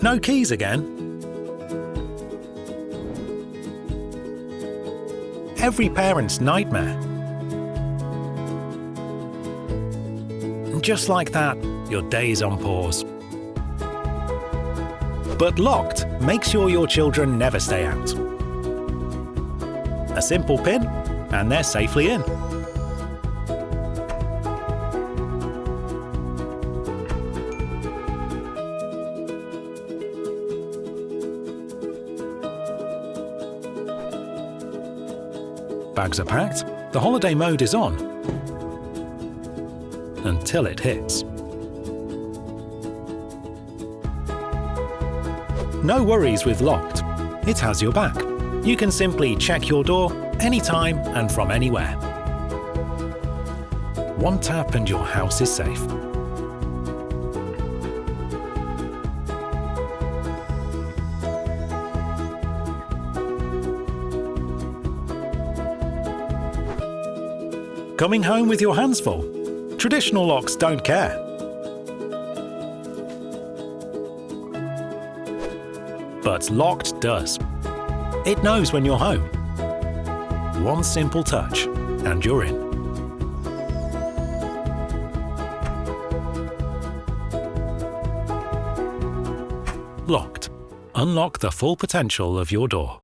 No keys again? Every parent's nightmare. And just like that, your day's on pause. But LOQED makes sure your children never stay out. A simple pin, and they're safely in. Bags are packed, the holiday mode is on, until it hits. No worries with LOQED. It has your back. You can simply check your door anytime and from anywhere. One tap and your house is safe. Coming home with your hands full? Traditional locks don't care. But LOQED does. It knows when you're home. One simple touch, and you're in. LOQED. Unlock the full potential of your door.